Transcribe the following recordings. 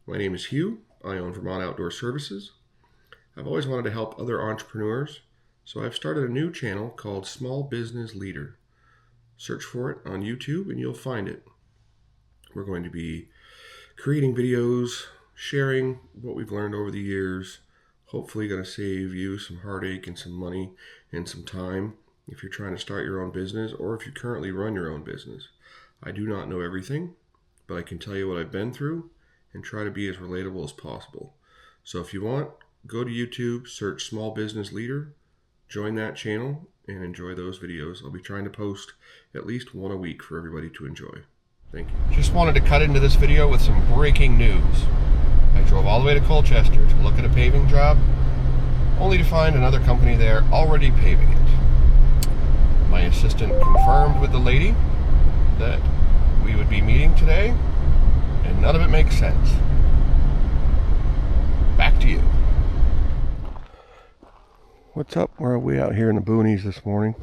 My name is Hugh. I own Vermont Outdoor Services. I've always wanted to help other entrepreneurs, so I've started a new channel called Small Business Leader. Search for it on YouTube and you'll find it. We're going to be creating videos, sharing what we've learned over the years, hopefully going to save you some heartache and some money and some time if you're trying to start your own business or if you currently run your own business. I do not know everything, but I can tell you what I've been through and try to be as relatable as possible. So if you want, go to YouTube, search Small Business Leader, join that channel, and enjoy those videos. I'll be trying to post at least one a week for everybody to enjoy. Thank you. Just wanted to cut into this video with some breaking news. I drove all the way to Colchester to look at a paving job, only to find another company there already paving it. My assistant confirmed with the lady that we would be meeting today, and none of it makes sense. Back to you. What's up? We're way out here in the boonies this morning.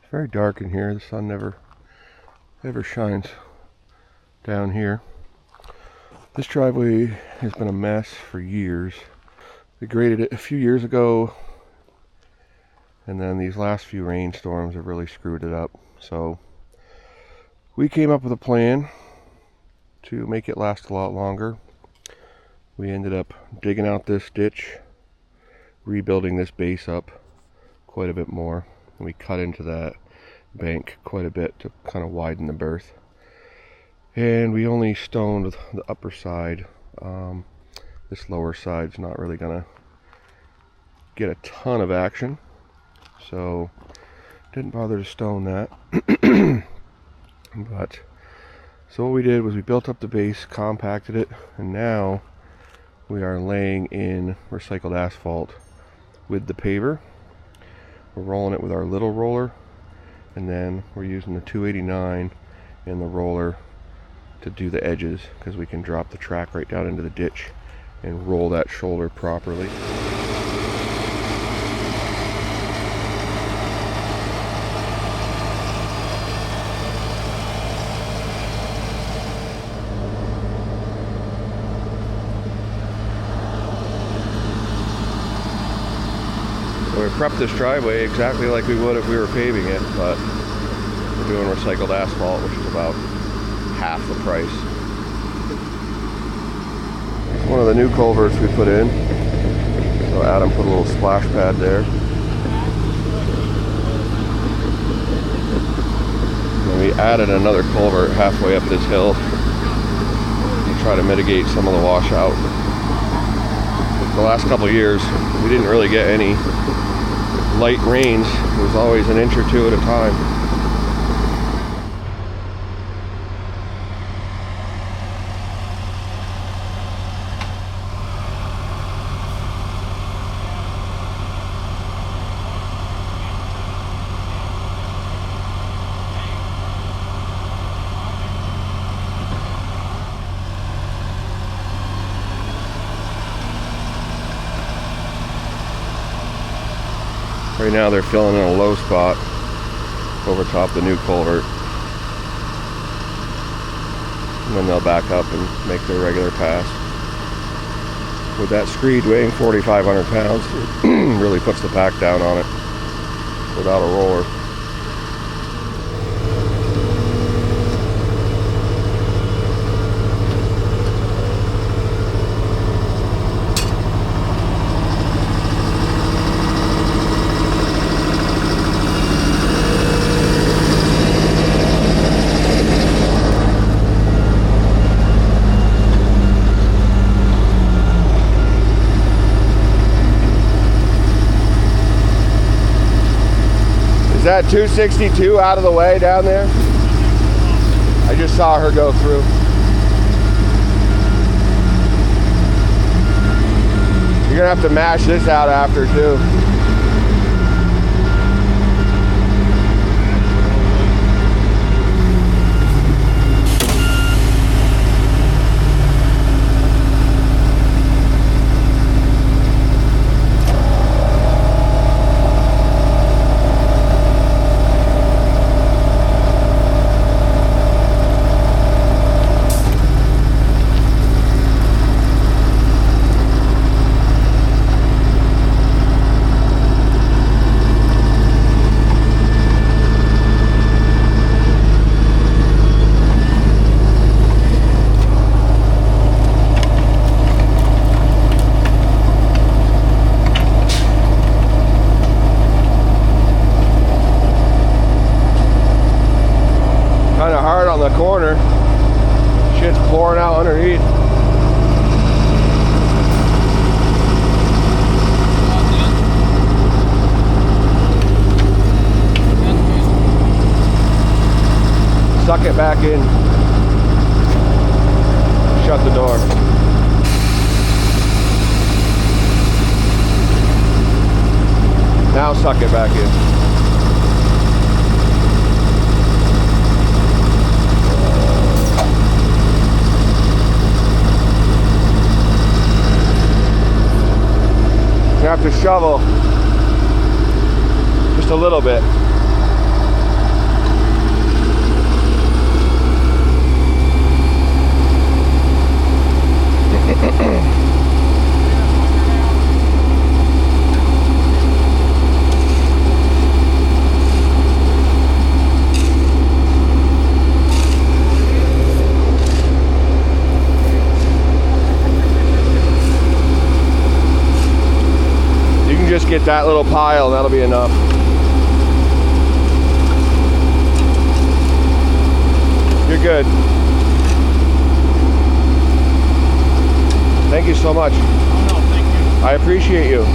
It's very dark in here. The sun never shines down here. This driveway has been a mess for years. They graded it a few years ago, and then these last few rainstorms have really screwed it up. So we came up with a plan to make it last a lot longer. We ended up digging out this ditch, rebuilding this base up quite a bit more, and we cut into that bank quite a bit to kind of widen the berth. And we only stoned the upper side. This lower side's not really gonna get a ton of action, so didn't bother to stone that. But so what we did was we built up the base, compacted it, and now we are laying in recycled asphalt with the paver. We're rolling it with our little roller, and then we're using the 289 and the roller to do the edges, because we can drop the track right down into the ditch and roll that shoulder properly. We prepped this driveway exactly like we would if we were paving it, but we're doing recycled asphalt, which is about half the price. One of the new culverts we put in, so Adam put a little splash pad there. And we added another culvert halfway up this hill to try to mitigate some of the washout. The last couple of years, we didn't really get any light rains. It was always an inch or two at a time. Right now they're filling in a low spot over top the new culvert, and then they'll back up and make their regular pass. With that screed weighing 4,500 pounds, it really puts the pack down on it without a roller. Is that 262 out of the way down there? I just saw her go through. You're gonna have to mash this out after too. back in. Shut the door. Now suck it back in. You have to shovel just a little bit. Just get that little pile, that'll be enough. You're good. Thank you so much. Oh no, thank you. I appreciate you.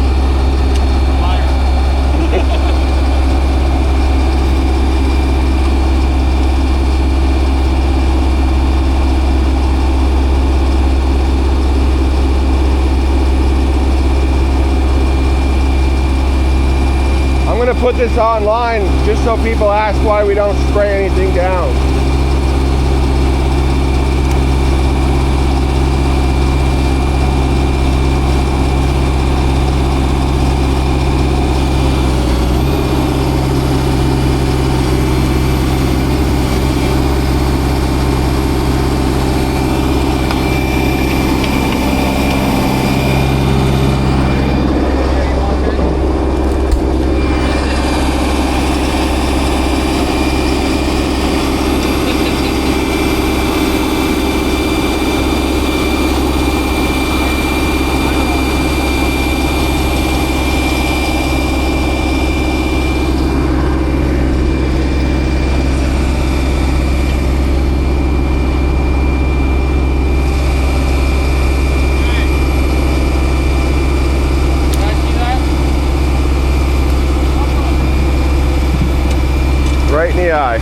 I'm going to put this online just so people ask why we don't spray anything down. Right in the eye.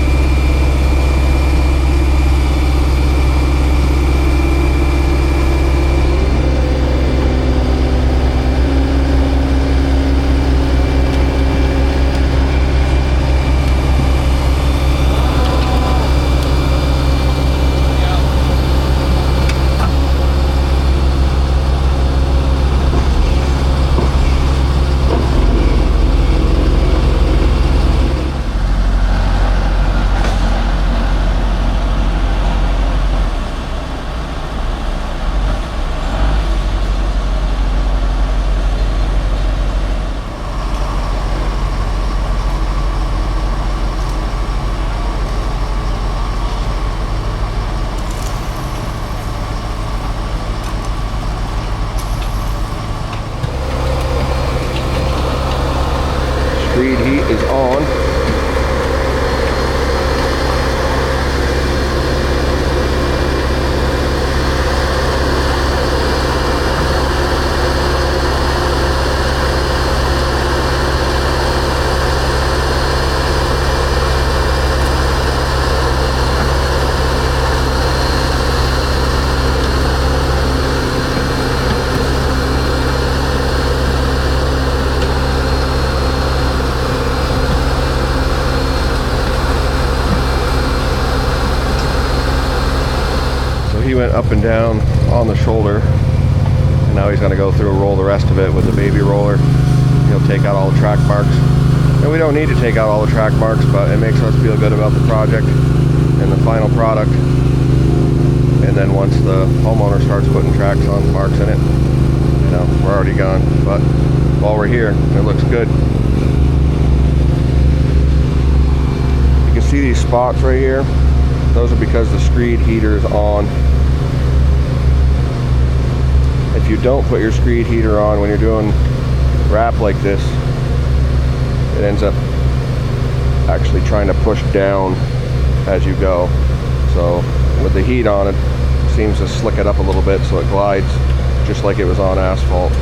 Screed heat is on. He went up and down on the shoulder, and now he's going to go through and roll the rest of it with the baby roller. He'll take out all the track marks, and we don't need to take out all the track marks, but it makes us feel good about the project and the final product. And then once the homeowner starts putting tracks on, marks in it, you know, we're already gone, but while we're here, it looks good. You can see these spots right here. Those are because the screed heater is on. If you don't put your screed heater on when you're doing wrap like this, it ends up actually trying to push down as you go. So with the heat on, it seems to slick it up a little bit so it glides just like it was on asphalt.